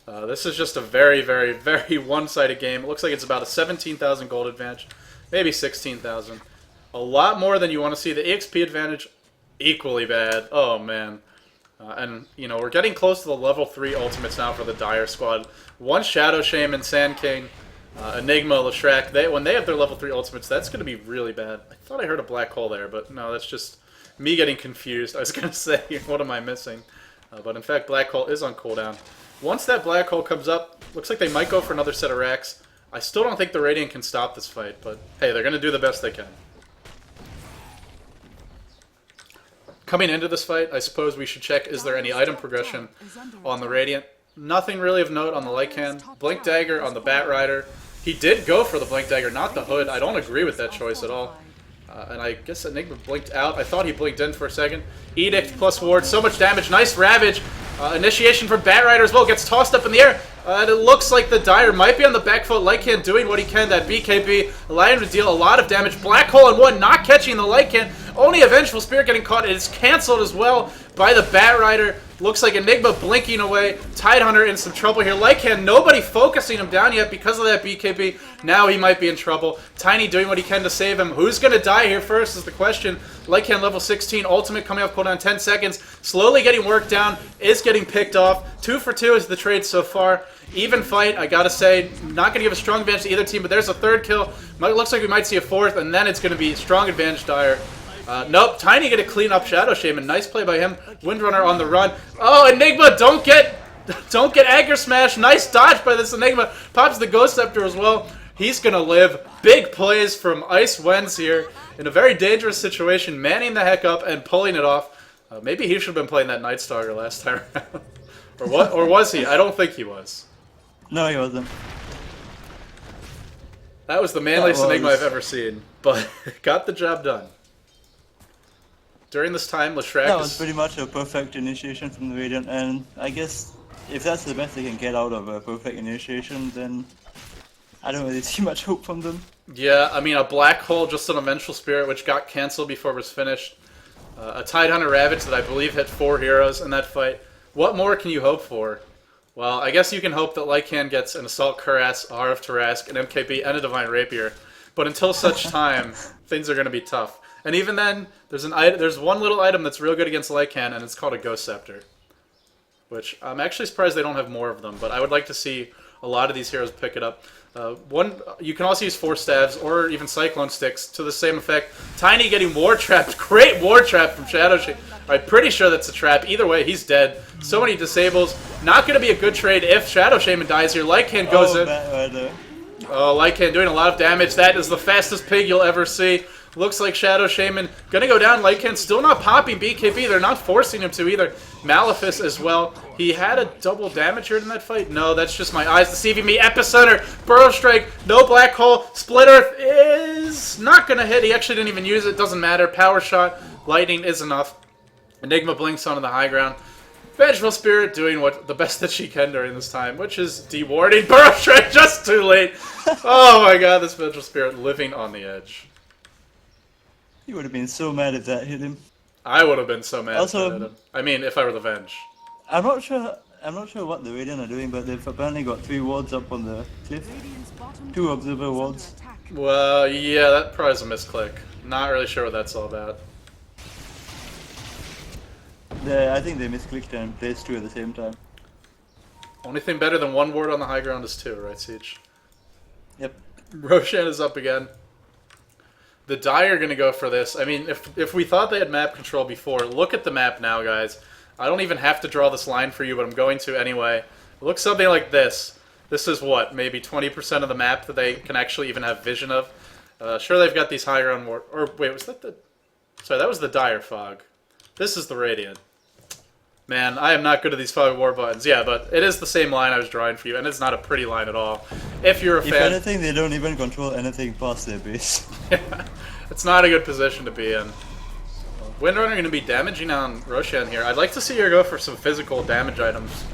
S1: This is just a very, very, very one-sided game. It looks like it's about a 17,000 gold advantage, maybe 16,000. A lot more than you want to see. The EXP advantage, equally bad. Oh, man. And, you know, we're getting close to the level 3 ultimates now for the Dire squad. One Shadow Shaman, Sand King, Enigma, Leshrac. When they have their level 3 ultimates, that's going to be really bad. I thought I heard a black hole there, but no, that's just me getting confused. I was going to say, what am I missing? But in fact, black hole is on cooldown. Once that black hole comes up, looks like they might go for another set of racks. I still don't think the Radiant can stop this fight, but hey, they're going to do the best they can. Coming into this fight, I suppose we should check, is there any item progression on the Radiant? Nothing really of note on the Lycan. Blink Dagger on the Batrider. He did go for the Blink Dagger, not the Hood. I don't agree with that choice at all. And I guess Enigma blinked out. I thought he blinked in for a second. Edict plus Ward, so much damage. Nice Ravage. Initiation from Batrider as well. Gets tossed up in the air. And it looks like the Dire might be on the back foot. Lycan doing what he can. That BKB allowing him to deal a lot of damage. Black Hole on one, not catching the Lycan. Only a Vengeful Spirit getting caught. It is cancelled as well by the Batrider. Looks like Enigma blinking away. Tidehunter in some trouble here. Lycan, nobody focusing him down yet because of that BKB. Now he might be in trouble. Tiny doing what he can to save him. Who's going to die here first is the question. Lycan level 16. Ultimate coming off cooldown 10 seconds. Slowly getting worked down. Is getting picked off. 2 for 2 is the trade so far. Even fight, I gotta say. Not going to give a strong advantage to either team, but there's a third kill. Looks like we might see a fourth, and then it's going to be strong advantage Dire. Nope, Tiny gonna clean up Shadow Shaman. Nice play by him. Windrunner on the run. Oh, Enigma, don't get Anchor Smash. Nice dodge by this Enigma. Pops the Ghost Scepter as well. He's gonna live. Big plays from Ice Wens here in a very dangerous situation, manning the heck up and pulling it off. Maybe he should have been playing that Night Stalker last time around. Or what? Or was he? I don't think he was.
S2: No, he wasn't.
S1: That was the manliest Enigma I've ever seen, but got the job done. During this time, Leshrac
S2: That was pretty much a perfect initiation from the Radiant, and I guess if that's the best they can get out of a perfect initiation, then I don't really see much hope from them.
S1: Yeah, I mean, a Black Hole, just an Vengeful Spirit, which got cancelled before it was finished. A Tidehunter Ravage that I believe hit 4 heroes in that fight. What more can you hope for? Well, I guess you can hope that Lycan gets an Assault Cuirass, a Heart of Tarask, an MKB, and a Divine Rapier. But until such time, things are going to be tough. And even then, there's one little item that's real good against Lycan, and it's called a Ghost Scepter. Which, I'm actually surprised they don't have more of them, but I would like to see a lot of these heroes pick it up. You can also use Force Staves or even Cyclone Sticks to the same effect. Tiny getting War Trapped. Great War Trap from Shadow Shaman. I'm pretty sure that's a trap. Either way, he's dead. So many disables. Not going to be a good trade if Shadow Shaman dies here. Lycan goes in. Oh, Lycan doing a lot of damage. That is the fastest pig you'll ever see. Looks like Shadow Shaman gonna go down. Lycan still not popping BKB. They're not forcing him to either. Malefice as well. He had a double damage here in that fight. No, that's just my eyes deceiving me. Epicenter, Burrow Strike, no Black Hole. Split Earth is not gonna hit. He actually didn't even use it. Doesn't matter. Power Shot, Lightning is enough. Enigma blinks onto the high ground. Vengeful Spirit doing the best that she can during this time, which is dewarding. Burrow Strike just too late. Oh my god, this Vengeful Spirit living on the edge.
S2: He would have been so mad if that hit him.
S1: I would have been so mad
S2: Also,
S1: if that hit him. I mean, if I were the Venge.
S2: I'm not sure what the Radiant are doing, but they've apparently got 3 wards up on the cliff. 2 observer wards.
S1: Well, yeah, that probably is a misclick. Not really sure what that's all about.
S2: I think they misclicked and placed 2 at the same time.
S1: Only thing better than 1 ward on the high ground is 2, right, Siege?
S2: Yep.
S1: Roshan is up again. The Dire are going to go for this. I mean, if we thought they had map control before, look at the map now, guys. I don't even have to draw this line for you, but I'm going to anyway. It looks something like this. This is what, maybe 20% of the map that they can actually even have vision of. Sure, they've got these high ground ward... Or, wait, was that the... Sorry, that was the Dire Fog. This is the Radiant. Man, I am not good at these fog war buttons. Yeah, but it is the same line I was drawing for you, and it's not a pretty line at all. If you're a fan...
S2: If anything, they don't even control anything past their base.
S1: It's not a good position to be in. Windrunner going to be damaging on Roshan here. I'd like to see her go for some physical damage items,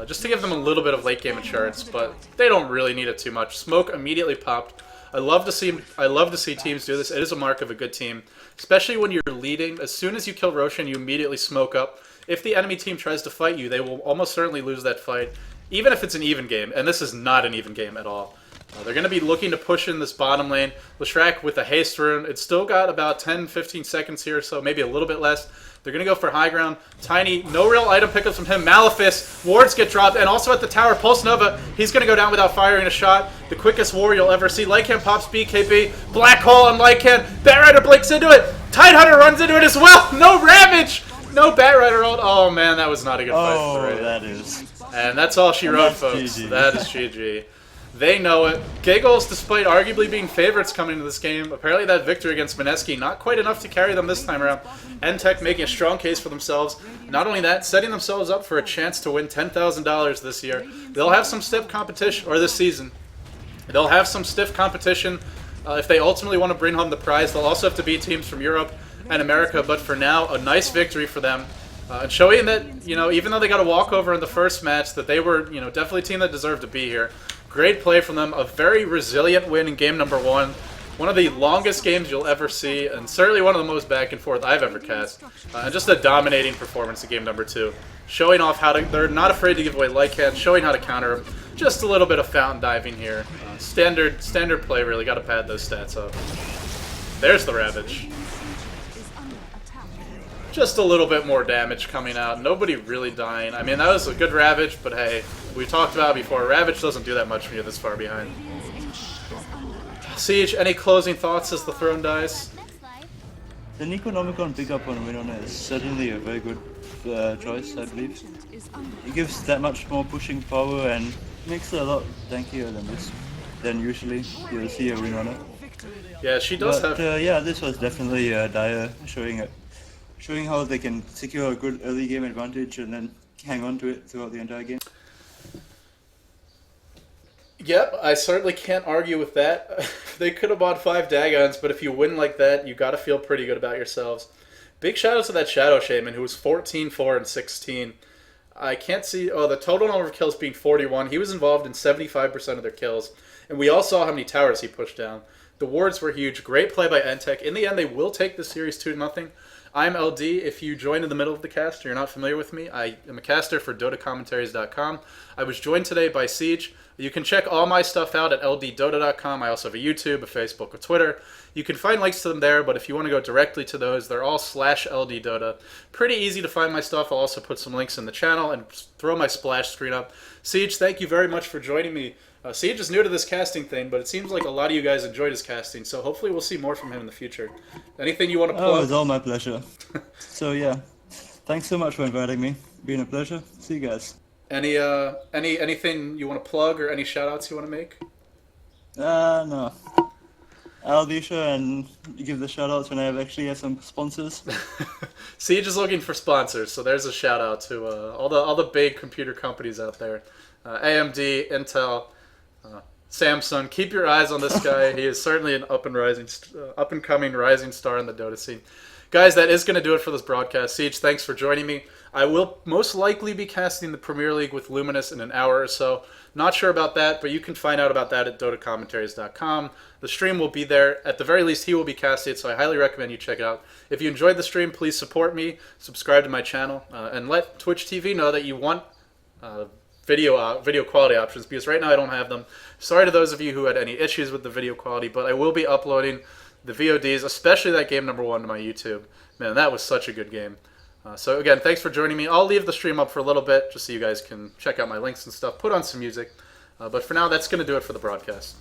S1: just to give them a little bit of late game insurance, but they don't really need it too much. Smoke immediately popped. I love to see teams do this. It is a mark of a good team, especially when you're leading. As soon as you kill Roshan, you immediately smoke up. If the enemy team tries to fight you, they will almost certainly lose that fight, even if it's an even game, and this is not an even game at all. They're going to be looking to push in this bottom lane. Leshrac with a haste rune. It's still got about 10-15 seconds here, so maybe a little bit less. They're going to go for high ground. Tiny, no real item pickups from him. Malefice, wards get dropped, and also at the tower, Pulse Nova. He's going to go down without firing a shot. The quickest war you'll ever see. Lycan pops BKB. Black Hole on Lycan. Batrider blinks into it. Tidehunter runs into it as well. No Ravage. No Batrider ult. Oh man, that was not a good fight for the Radiant.
S2: That is.
S1: And that's all she wrote, folks.
S2: GG.
S1: That is GG. They know it. Giggles, despite arguably being favorites coming into this game, apparently that victory against Mineski, not quite enough to carry them this time around. nTech making a strong case for themselves. Not only that, setting themselves up for a chance to win $10,000 this year. They'll have some stiff competition, or this season. They'll have some stiff competition if they ultimately want to bring home the prize. They'll also have to beat teams from Europe and America, but for now, a nice victory for them. And showing that, even though they got a walkover in the first match, that they were, definitely a team that deserved to be here. Great play from them. A very resilient win in game number 1. One of the longest games you'll ever see, and certainly one of the most back and forth I've ever cast. And just a dominating performance in game number 2. Showing off how they're not afraid to give away Lycan, showing how to counter them. Just a little bit of fountain diving here. Standard play, really. Got to pad those stats up. There's the Ravage. Just a little bit more damage coming out. Nobody really dying. I mean, that was a good Ravage, but hey, we talked about it before. Ravage doesn't do that much when you're this far behind. Siege, any closing thoughts as the throne dies?
S2: The Necronomicon pickup on Winona is certainly a very good choice, I believe. It gives that much more pushing power and makes it a lot tankier than usually you'll see a Winona.
S1: Yeah, she does have...
S2: yeah, this was definitely dire, showing how they can secure a good early game advantage and then hang on to it throughout the entire game.
S1: Yep, I certainly can't argue with that. They could have bought 5 Dagons, but if you win like that, you got to feel pretty good about yourselves. Big shout out to that Shadow Shaman who was 14, 4, and 16. I can't see... Oh, the total number of kills being 41. He was involved in 75% of their kills. And we all saw how many towers he pushed down. The wards were huge. Great play by nTech. In the end, they will take the series 2-0. I'm LD. If you joined in the middle of the cast or you're not familiar with me, I am a caster for DotaCommentaries.com. I was joined today by Siege. You can check all my stuff out at ldDOTA.com. I also have a YouTube, a Facebook, a Twitter. You can find links to them there, but if you want to go directly to those, they're all /ldDOTA. Pretty easy to find my stuff. I'll also put some links in the channel and throw my splash screen up. Siege, thank you very much for joining me. Siege is new to this casting thing, but it seems like a lot of you guys enjoyed his casting, so hopefully we'll see more from him in the future. Anything you want to plug?
S2: Oh, it's all my pleasure. So yeah, thanks so much for inviting me. Been a pleasure. See you guys.
S1: Anything you want to plug or any shout-outs you want to make?
S2: No. I'll be sure and give the shout-outs when I actually have some sponsors.
S1: Siege is looking for sponsors, so there's a shout-out to all the big computer companies out there. AMD, Intel, Samsung. Keep your eyes on this guy. He is certainly an up-and-coming rising star in the Dota scene. Guys, that is going to do it for this broadcast. Siege, thanks for joining me. I will most likely be casting the Premier League with Luminous in an hour or so. Not sure about that, but you can find out about that at DotaCommentaries.com. The stream will be there. At the very least, he will be casting it, so I highly recommend you check it out. If you enjoyed the stream, please support me, subscribe to my channel, and let Twitch TV know that you want video quality options, because right now I don't have them. Sorry to those of you who had any issues with the video quality, but I will be uploading the VODs, especially that game number 1 to my YouTube. Man, that was such a good game. So again, thanks for joining me. I'll leave the stream up for a little bit, just so you guys can check out my links and stuff, put on some music. But for now, that's going to do it for the broadcast.